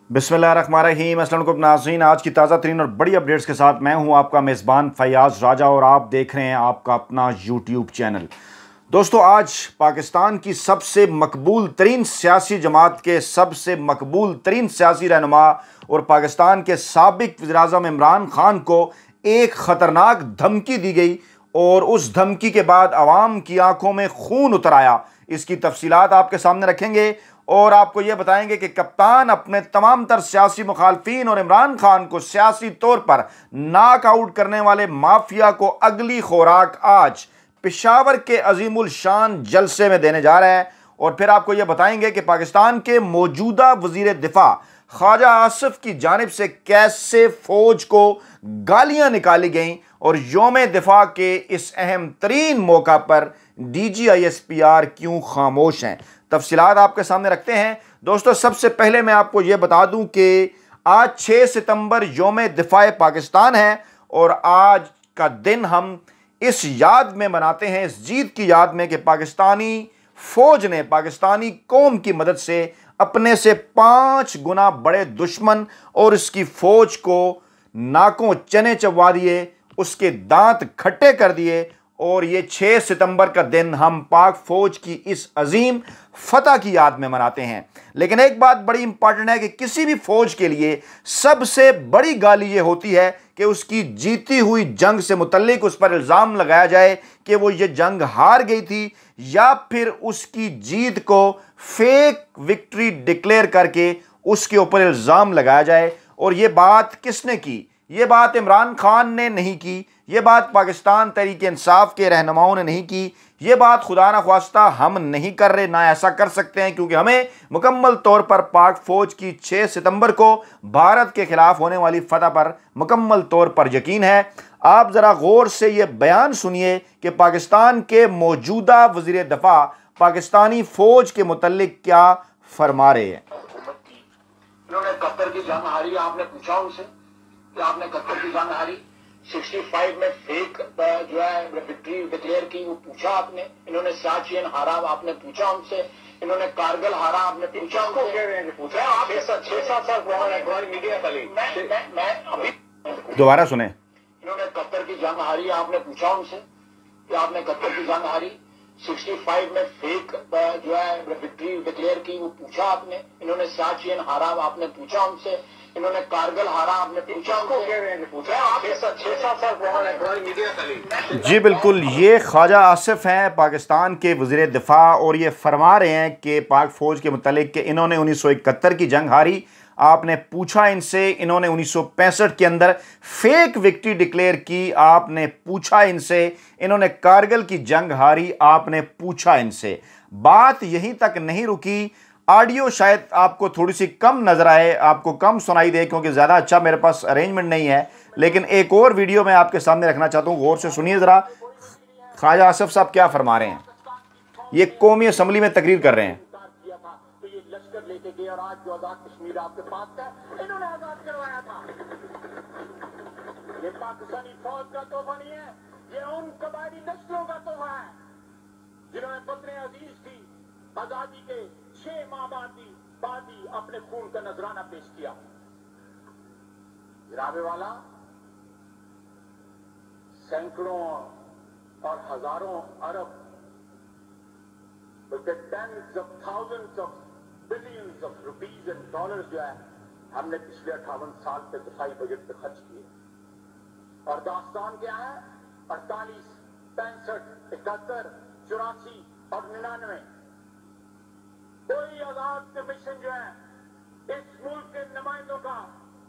बिस्मिल्लाहिर्रहमानिर्रहीम। अस्सलाम वालेकुम नाज़रीन, आज की ताज़ा तरीन और बड़ी अपडेट्स के साथ मैं हूं आपका मेज़बान फ़याज़ राजा और आप देख रहे हैं आपका अपना यूट्यूब चैनल। दोस्तों, आज पाकिस्तान की सबसे मकबूल तरीन सियासी जमात के सबसे मकबूल तरीन सियासी रहनुमा और पाकिस्तान के साबिक वज़ीर-ए-आज़म इमरान खान को एक ख़तरनाक धमकी दी गई और उस धमकी के बाद आवाम की आंखों में खून उतर आया। इसकी तफसीलात आपके सामने रखेंगे और आपको यह बताएंगे कि कप्तान अपने तमाम तर सियासी मुखालफीन और इमरान खान को सियासी तौर पर नॉक आउट करने वाले माफिया को अगली खुराक आज पेशावर के अजीमुल शान जलसे में देने जा रहा है। और फिर आपको यह बताएंगे कि पाकिस्तान के मौजूदा वजीर दिफा ख्वाजा आसिफ की जानिब से कैसे फौज को गालियां निकाली गईं और योम दिफा के इस अहम तरीन मौका पर DGISPR क्यों खामोश हैं। तफसीलात आपके सामने रखते हैं। दोस्तों, सबसे पहले मैं आपको यह बता दूं कि आज 6 सितंबर योम दिफा पाकिस्तान है और आज का दिन हम इस याद में मनाते हैं, इस जीत की याद में कि पाकिस्तानी फौज ने पाकिस्तानी कौम की मदद से अपने से 5 गुना बड़े दुश्मन और इसकी फौज को नाकों चने चबवा दिए, उसके दांत खट्टे कर दिए। और ये 6 सितंबर का दिन हम पाक फौज की इस अजीम फतह की याद में मनाते हैं। लेकिन एक बात बड़ी इंपॉर्टेंट है कि किसी भी फौज के लिए सबसे बड़ी गाली ये होती है कि उसकी जीती हुई जंग से मुतल्लिक उस पर इल्ज़ाम लगाया जाए कि वो ये जंग हार गई थी, या फिर उसकी जीत को फेक विक्ट्री डिक्लेयर करके उसके ऊपर इल्ज़ाम लगाया जाए। और ये बात किसने की? ये बात इमरान खान ने नहीं की, ये बात पाकिस्तान तहरीक इंसाफ के रहनुमाओं ने नहीं की, ये बात खुदा न ख्वास्ता हम नहीं कर रहे, ना ऐसा कर सकते हैं, क्योंकि हमें मुकम्मल तौर पर पाक फौज की 6 सितंबर को भारत के खिलाफ होने वाली फतह पर मुकम्मल तौर पर यकीन है। आप ज़रा गौर से ये बयान सुनिए कि पाकिस्तान के मौजूदा वज़ीर दफ़ा पाकिस्तानी फौज के मुतल्लिक क्या फरमा रहे हैं। उन्होंने कतर की जंग हारी, आपने पूछा उनसे कि आपने कतर की जंग हारी, 65 में फेक जो है विक्ट्री डिक्लेयर की, वो पूछा आपने। इन्होंने सियाचिन हारा, आपने पूछा उनसे। इन्होंने कारगिल हारा, आपने पूछा उनसे। पूछा आप 6-7 साल मीडिया मैं अभी दोबारा सुने। इन्होंने कतर की जंग हारी, आपने पूछा उनसे कि आपने कतर की जंग हारी, 65 में फेक जो है विक्ट्री डिक्लेयर की, वो पूछा आपने। इन्होंने सियाचिन हारा, आपने पूछा उनसे। इन्होंने कारगिल हारा, आपने पूछा पूछा आप 6-7 साल मीडिया। जी बिल्कुल, ये ख्वाजा आसिफ हैं पाकिस्तान के वज़ीर दिफा और ये फरमा रहे हैं कि पाक फौज के मुतालिक कि इन्होंने 1971 की जंग हारी, आपने पूछा इनसे। इन्होंने 1965 के अंदर फेक विक्ट्री डिक्लेयर की, आपने पूछा इनसे। इन्होंने कारगिल की जंग हारी, आपने पूछा इनसे। बात यहीं तक नहीं रुकी। ऑडियो शायद आपको थोड़ी सी कम नजर आए, आपको कम सुनाई दे, क्योंकि ज़्यादा अच्छा मेरे पास अरेंजमेंट नहीं है, लेकिन एक और वीडियो मैं आपके सामने रखना चाहता हूँ। गौर से सुनिए ज़रा ख्वाजा आसिफ साहब क्या फरमा रहे हैं। ये कौमी असम्बली में तकरीर कर रहे हैं। लश्कर लेके गए और आज जो आजाद कश्मीर आपके पास था, इन्होंने आजाद करवाया था। ये पाकिस्तानी फौज का तोहफा नहीं है, ये उन कबायली नस्लों का तोहफा है जिन्होंने बतने अजीज थी, आजादी के 6 माह बाद ही अपने खून का नजराना पेश किया। गिरावे वाला सैकड़ों और हजारों अरब, tens of thousands of billions of rupees and dollars जो है हमने पिछले 58 साल के दिफाई बजट पे खर्च किए। और दास्तान क्या है? 48, 65, 71, 84 और 99। कोई आजाद कमीशन जो है इस मुल्क के नुमाइंदों का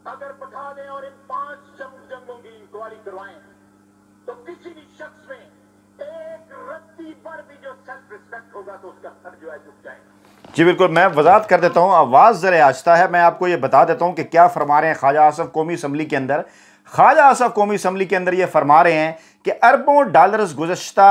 अगर बैठा दें और इन 5 जंगों की इंक्वायरी करवाएं, तो किसी भी शख्स में एक रत्ती पर भी जो सेल्फ रिस्पेक्ट होगा तो उसका सर जो है झुक जाएगा। जी बिल्कुल, मैं वजाहत कर देता हूँ, आवाज़ ज़रा आहिस्ता है। मैं आपको ये बता देता हूँ कि क्या फरमा रहे हैं ख्वाजा आसिफ कौमी असम्बली के अंदर। ख्वाजा आसिफ कौमी असम्बली के अंदर ये फरमा रहे हैं कि अरबों डॉलर्स गुज़श्ता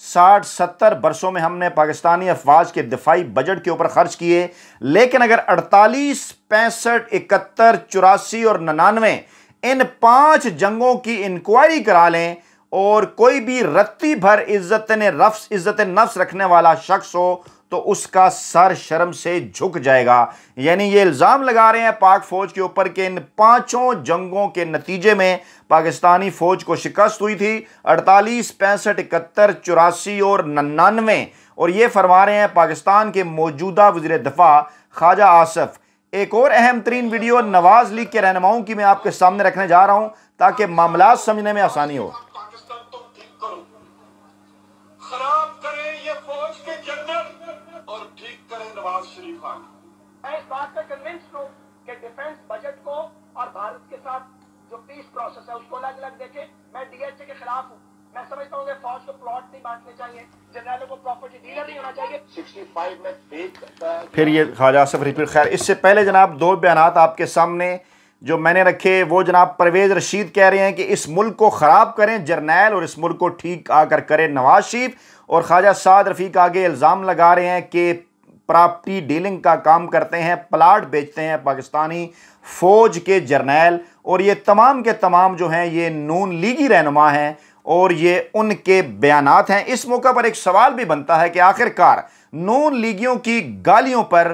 60-70 बरसों में हमने पाकिस्तानी अफवाज के दिफाई बजट के ऊपर खर्च किए, लेकिन अगर 48, 65, 71, 84 और 99 इन 5 जंगों की इंक्वायरी करा लें और कोई भी रत्ती भर इज्जत नफ्स रखने वाला शख्स हो तो उसका सर शर्म से झुक जाएगा। यानी ये इल्ज़ाम लगा रहे हैं पाक फौज के ऊपर कि इन 5 जंगों के नतीजे में पाकिस्तानी फौज को शिकस्त हुई थी, 48, 65, 71, 84 और 99। और ये फरमा रहे हैं पाकिस्तान के मौजूदा वज़ीर दिफा ख्वाजा आसिफ। एक और अहम तरीन वीडियो नवाज लीग के रहनुमाओं की मैं आपके सामने रखने जा रहा हूं ताकि मामला समझने में आसानी हो। पाकिस्तान तुम ठीक करो, खराब करे ये फौज के जनरल और ठीक करे नवाज शरीफ खान। मैं इस बात पे कन्विंस्ड हूं कि डिफेंस बजट को और भारत के साथ जो पीस प्रोसेस है उसको अलग अलग देखे। मैं डीएचए के खिलाफ हूं। मैं समझता हूँ कि फौज को प्लॉट नहीं बांटने चाहिए, जनरलों को प्रॉपर्टी डीलर नहीं होना चाहिए। 65 में फिर ये ख्वाजा आसिफ रिपीट। खैर, इससे पहले जनाब 2 बयानात आपके सामने जो मैंने रखे, वो जनाब परवेज़ रशीद कह रहे हैं कि इस मुल्क को ख़राब करें जर्नैल और इस मुल्क को ठीक आकर करें नवाज शरीफ। और ख्वाजा साद रफ़ीक आगे इल्ज़ाम लगा रहे हैं कि प्रॉपर्टी डीलिंग का काम करते हैं, प्लाट बेचते हैं पाकिस्तानी फ़ौज के जर्नैल। और ये तमाम के तमाम जो हैं ये नून लीगी रहनुमा हैं और ये उनके बयानात हैं। इस मौका पर एक सवाल भी बनता है कि आखिरकार नून लीगियों की गालियों पर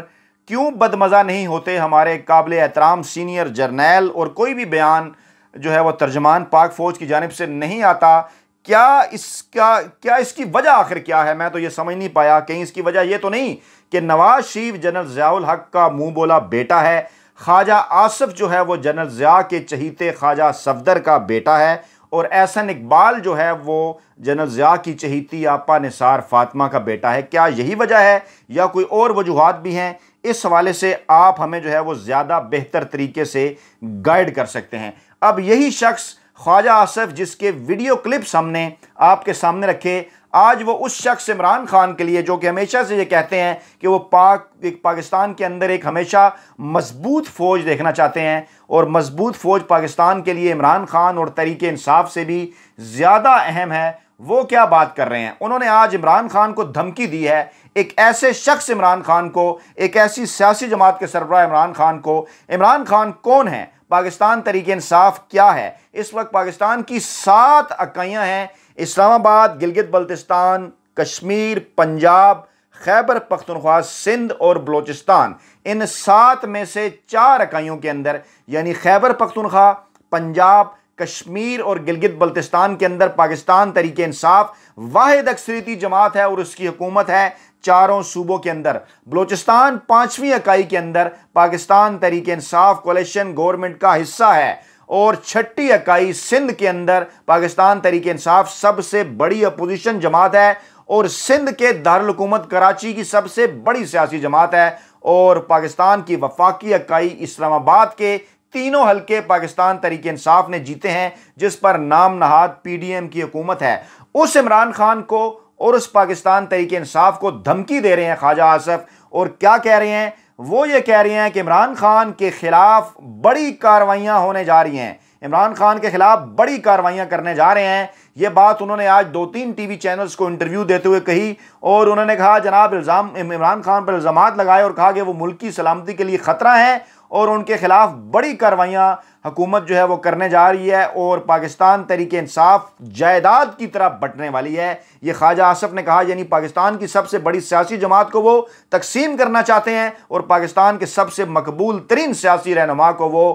क्यों बदमज़ा नहीं होते हमारे काबिल एहतराम सीनियर जर्नैल, और कोई भी बयान जो है वह तर्जमान पाक फ़ौज की जानिब से नहीं आता। क्या इसकी वजह आखिर क्या है, मैं तो ये समझ नहीं पाया। कहीं इसकी वजह ये तो नहीं कि नवाज शरीफ जनरल ज़ियाउल हक का मुँह बोला बेटा है, ख्वाजा आसिफ जो है वो जनरल ज़िया के चहीते ख्वाजा सफदर का बेटा है, और एहसन इकबाल जो है वो जनरल ज़िया की चहीती आपा निसार फातिमा का बेटा है। क्या यही वजह है या कोई और वजूहात भी हैं? इस हवाले से आप हमें जो है वो ज़्यादा बेहतर तरीके से गाइड कर सकते हैं। अब यही शख्स ख्वाजा आसिफ जिसके वीडियो क्लिप्स हमने आपके सामने रखे, आज वो उस शख्स इमरान खान के लिए जो कि हमेशा से ये कहते हैं कि वो पाकिस्तान के अंदर एक हमेशा मजबूत फ़ौज देखना चाहते हैं, और मजबूत फ़ौज पाकिस्तान के लिए इमरान खान और तहरीक इंसाफ से भी ज़्यादा अहम है, वो क्या बात कर रहे हैं। उन्होंने आज इमरान खान को धमकी दी है, एक ऐसे शख्स इमरान खान को, एक ऐसी सियासी जमात के सरबराह इमरान खान को। इमरान खान कौन है? पाकिस्तान तहरीक इंसाफ क्या है? इस वक्त पाकिस्तान की 7 इकाइयाँ हैं, इस्लामाबाद, गिलगित बल्तिस्तान, कश्मीर, पंजाब, खैबर पख्तूनख्वा, सिंध और बलोचिस्तान। इन 7 में से 4 इकाइयों के अंदर यानी खैबर पख्तूनख्वा, पंजाब, कश्मीर और गिलगित बल्तिस्तान के अंदर पाकिस्तान तहरीक इंसाफ वाहिद अक्सरियती जमात है और उसकी हुकूमत है चारों सूबों के अंदर। बलोचिस्तान 5वीं इकाई के अंदर पाकिस्तान तहरीक इंसाफ कोalition गवर्नमेंट का हिस्सा है, और 6ठी इकाई सिंध के अंदर पाकिस्तान तहरीक इंसाफ सबसे बड़ी अपोजिशन जमात है, और सिंध के दारुल हुकूमत कराची की सबसे बड़ी सियासी जमात है। और पाकिस्तान की वफाकी इकाई इस्लामाबाद के 3 हल्के पाकिस्तान तहरीक इंसाफ ने जीते हैं, जिस पर नाम नहाद PDM की हुकूमत है। उस इमरान खान को और उस पाकिस्तान तहरीक इंसाफ को धमकी दे रहे हैं ख्वाजा आसिफ, और क्या कह रहे हैं? वो ये कह रहे हैं कि इमरान खान के खिलाफ बड़ी कार्रवाइयां होने जा रही हैं, इमरान खान के खिलाफ बड़ी कार्रवाइयां करने जा रहे हैं। ये बात उन्होंने आज 2-3 टीवी चैनल्स को इंटरव्यू देते हुए कही, और उन्होंने कहा जनाब इमरान खान पर इल्ज़ामात लगाए और कहा कि वो मुल्क की सलामती के लिए ख़तरा है और उनके खिलाफ बड़ी कार्रवाइयां हुकूमत जो है वो करने जा रही है, और पाकिस्तान तहरीक इंसाफ जायदाद की तरफ बंटने वाली है। ये ख्वाजा आसिफ ने कहा, यानी पाकिस्तान की सबसे बड़ी सियासी जमात को वो तकसीम करना चाहते हैं और पाकिस्तान के सबसे मकबूल तरीन सियासी रहनुमा को वो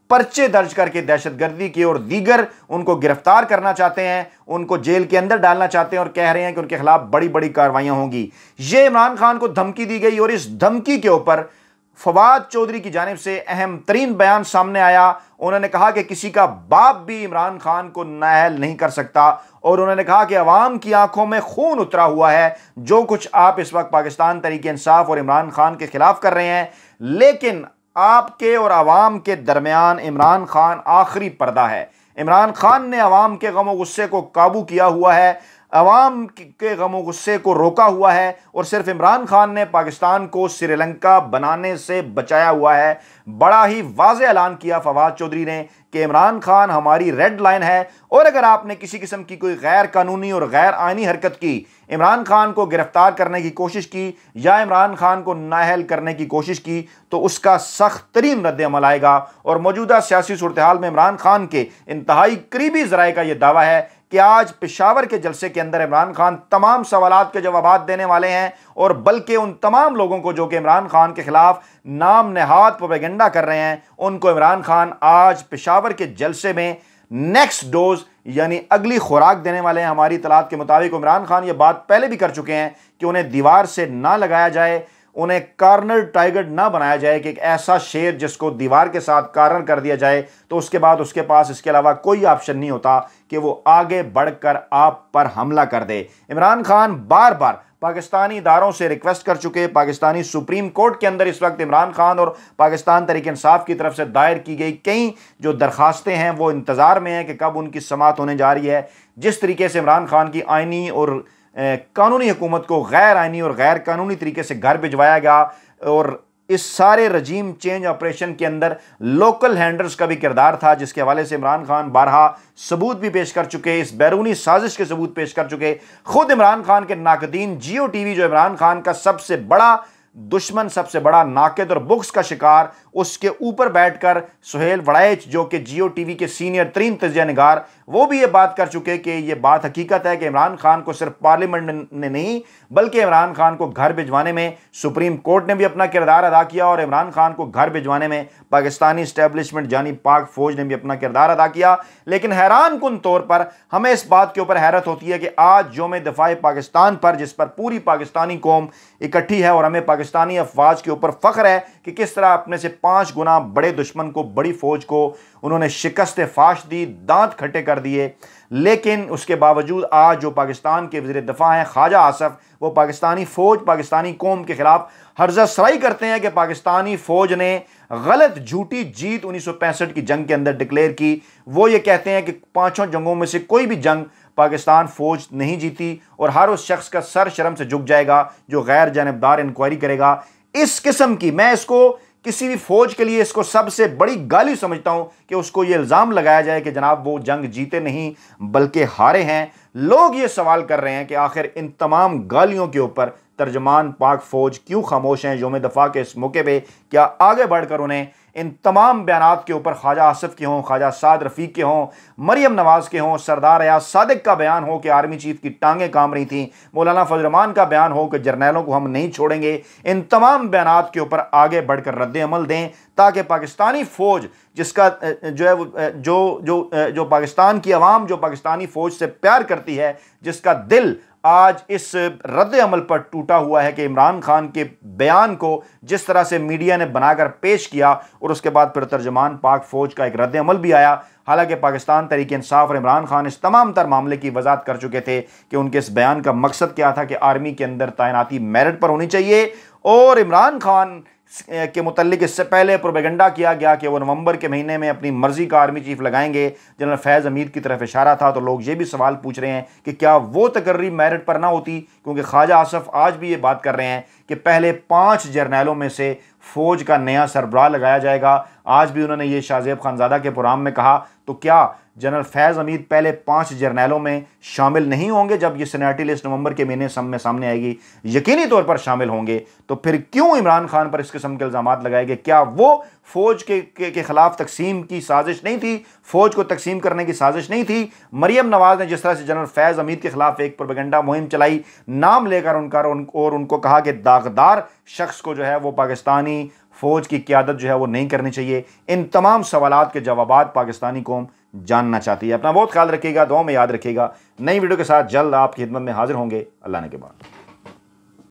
पर्चे दर्ज करके दहशतगर्दी की और दीगर उनको गिरफ्तार करना चाहते हैं, उनको जेल के अंदर डालना चाहते हैं, और कह रहे हैं कि उनके खिलाफ बड़ी बड़ी कार्रवाइयां होंगी। ये इमरान खान को धमकी दी गई, और इस धमकी के ऊपर फवाद चौधरी की जानिब से अहम तरीन बयान सामने आया। उन्होंने कहा कि किसी का बाप भी इमरान खान को नाअहल नहीं कर सकता, और उन्होंने कहा कि अवाम की आंखों में खून उतरा हुआ है जो कुछ आप इस वक्त पाकिस्तान तहरीक इंसाफ और इमरान खान के खिलाफ कर रहे हैं, लेकिन आपके और अवाम के दरमियान इमरान खान आखिरी पर्दा है। इमरान खान ने अवाम के गम और गुस्से को काबू किया हुआ है, अवाम के गम और गुस्से को रोका हुआ है, और सिर्फ इमरान खान ने पाकिस्तान को श्रीलंका बनाने से बचाया हुआ है। बड़ा ही वाज़ेह ऐलान किया फवाद चौधरी ने कि इमरान खान हमारी रेड लाइन है, और अगर आपने किसी किस्म की कोई गैर कानूनी और गैर आइनी हरकत की, इमरान खान को गिरफ्तार करने की कोशिश की या इमरान खान को नाअहल करने की कोशिश की, तो उसका सख्त तरीन रद्द अमल आएगा। और मौजूदा सियासी सूरत हाल में इमरान खान के इंतहाई करीबी ज़राए का यह दावा है कि आज पेशावर के जलसे के अंदर इमरान खान तमाम सवालात के जवाब देने वाले हैं, और बल्कि उन तमाम लोगों को जो कि इमरान खान के खिलाफ नाम नहाद प्रोपेगेंडा कर रहे हैं, उनको इमरान खान आज पेशावर के जलसे में नेक्स्ट डोज यानी अगली खुराक देने वाले हैं। हमारी इतलात के मुताबिक इमरान खान ये बात पहले भी कर चुके हैं कि उन्हें दीवार से ना लगाया जाए, उन्हें कार्नर टाइगर ना बनाया जाए कि एक ऐसा शेर जिसको दीवार के साथ कार्नर कर दिया जाए तो उसके बाद उसके पास इसके अलावा कोई ऑप्शन नहीं होता कि वो आगे बढ़कर आप पर हमला कर दे। इमरान खान बार बार पाकिस्तानी इदारों से रिक्वेस्ट कर चुके, पाकिस्तानी सुप्रीम कोर्ट के अंदर इस वक्त इमरान खान और पाकिस्तान तहरीक इंसाफ की तरफ से दायर की गई कई जो दरखास्तें हैं वो इंतज़ार में हैं कि कब उनकी समाअत होने जा रही है। जिस तरीके से इमरान खान की आइनी और कानूनी हुकूमत को गैर आइनी और गैर कानूनी तरीके से घर भिजवाया गया, और इस सारे रजीम चेंज ऑपरेशन के अंदर लोकल हैंडलर्स का भी किरदार था, जिसके हवाले से इमरान खान बारहा सबूत भी पेश कर चुके, इस बैरूनी साजिश के सबूत पेश कर चुके। खुद इमरान खान के नाकदीन जियो टीवी जो इमरान खान का सबसे बड़ा दुश्मन, सबसे बड़ा नाकिद और बुक्स का शिकार, उसके ऊपर बैठकर सुहेल वड़ैच जो कि जियो टीवी के सीनियर तरीन तजिया निगार, वो भी ये बात कर चुके कि ये बात हकीकत है कि इमरान खान को सिर्फ पार्लियामेंट ने नहीं बल्कि इमरान खान को घर भिजवाने में सुप्रीम कोर्ट ने भी अपना किरदार अदा किया, और इमरान खान को घर भिजवाने में पाकिस्तानी इस्टेब्लिशमेंट यानी पाक फौज ने भी अपना किरदार अदा किया। लेकिन हैरान कुन तौर पर हमें इस बात के ऊपर हैरत होती है कि आज यौम दिफाए पाकिस्तान पर, जिस पर पूरी पाकिस्तानी कौम इकट्ठी है और हमें पाकिस्तानी अफवाज के ऊपर फख्र है कि किस तरह अपने से 5 गुना बड़े दुश्मन को, बड़ी फौज को उन्होंने शिकस्त फाश दी, दांत खट्टे कर दिए, लेकिन उसके बावजूद आज जो पाकिस्तान के वज़ीर दिफा हैं ख्वाजा आसफ, वो पाकिस्तानी फौज, पाकिस्तानी कौम के खिलाफ हर्जा सराई करते हैं कि पाकिस्तानी फौज ने गलत झूठी जीत 1965 की जंग के अंदर डिक्लेयर की। वो ये कहते हैं कि 5 जंगों में से कोई भी जंग पाकिस्तान फौज नहीं जीती, और हर उस शख्स का सर शर्म से झुक जाएगा जो गैर जानबदार इंक्वायरी करेगा। इस किस्म की, मैं इसको किसी भी फौज के लिए इसको सबसे बड़ी गाली समझता हूं कि उसको ये इल्ज़ाम लगाया जाए कि जनाब वो जंग जीते नहीं बल्कि हारे हैं। लोग ये सवाल कर रहे हैं कि आखिर इन तमाम गालियों के ऊपर तर्जमान पाक फौज क्यों खामोश हैं। यौम दफा के इस मौके पे क्या आगे बढ़कर उन्हें इन तमाम बयानात के ऊपर ख्वाजा आसिफ के हों, ख्वाजा साद रफ़ीक के हों, मरियम नवाज़ के हों, सरदार अयाज सादिक का बयान हो कि आर्मी चीफ की टांगें काम रही थी, मौलाना फजल रहमान का बयान हो कि जर्नैलों को हम नहीं छोड़ेंगे, इन तमाम बयानात के ऊपर आगे बढ़कर रद्द अमल दें ताकि पाकिस्तानी फ़ौज जिसका जो है जो पाकिस्तान की आवाम जो पाकिस्तानी फ़ौज से प्यार करती है, जिसका दिल आज इस रद्द अमल पर टूटा हुआ है कि इमरान खान के बयान को जिस तरह से मीडिया ने बनाकर पेश किया और उसके बाद फिर तर्जमान पाक फौज का एक रद्द अमल भी आया। हालांकि पाकिस्तान तहरीक इंसाफ और इमरान खान इस तमाम तर मामले की वजाहत कर चुके थे कि उनके इस बयान का मकसद क्या था कि आर्मी के अंदर तैनाती मेरिट पर होनी चाहिए, और इमरान खान के मुतल्लिक इससे पहले प्रोपेगेंडा किया गया कि वो नवंबर के महीने में अपनी मर्जी का आर्मी चीफ लगाएंगे। जनरल फैज़ हमीद की तरफ इशारा था। तो लोग ये भी सवाल पूछ रहे हैं कि क्या वो तकर्री मेरिट पर ना होती, क्योंकि ख्वाजा आसफ आज भी ये बात कर रहे हैं कि पहले 5 जर्नैलों में से फौज का नया सरबराह लगाया जाएगा। आज भी उन्होंने ये शाहजेब खानजादा के प्रोग्राम में कहा। तो क्या जनरल फैज़ हमीद पहले 5 जर्नैलों में शामिल नहीं होंगे जब ये सीनियरिटी लिस्ट नवंबर के महीने में सामने आएगी? यकीनी तौर पर शामिल होंगे। तो फिर क्यों इमरान खान पर इस किस्म के इल्ज़ाम लगाए गए? क्या वो फौज के खिलाफ तकसीम की साजिश नहीं थी? फौज को तकसीम करने की साजिश नहीं थी? मरियम नवाज ने जिस तरह से जनरल फैज़ हमीद के खिलाफ एक प्रोपेगेंडा मुहिम चलाई, नाम लेकर और उनको कहा कि दागदार शख्स को जो है वो पाकिस्तानी फौज की क़यादत जो है वो नहीं करनी चाहिए। इन तमाम सवालात के जवाबात पाकिस्तानी कौम जानना चाहती है। अपना बहुत ख्याल रखिएगा, दुआ में याद रखिएगा। नई वीडियो के साथ जल्द आपकी खिदमत में हाजिर होंगे। अल्लाह ने के बाद।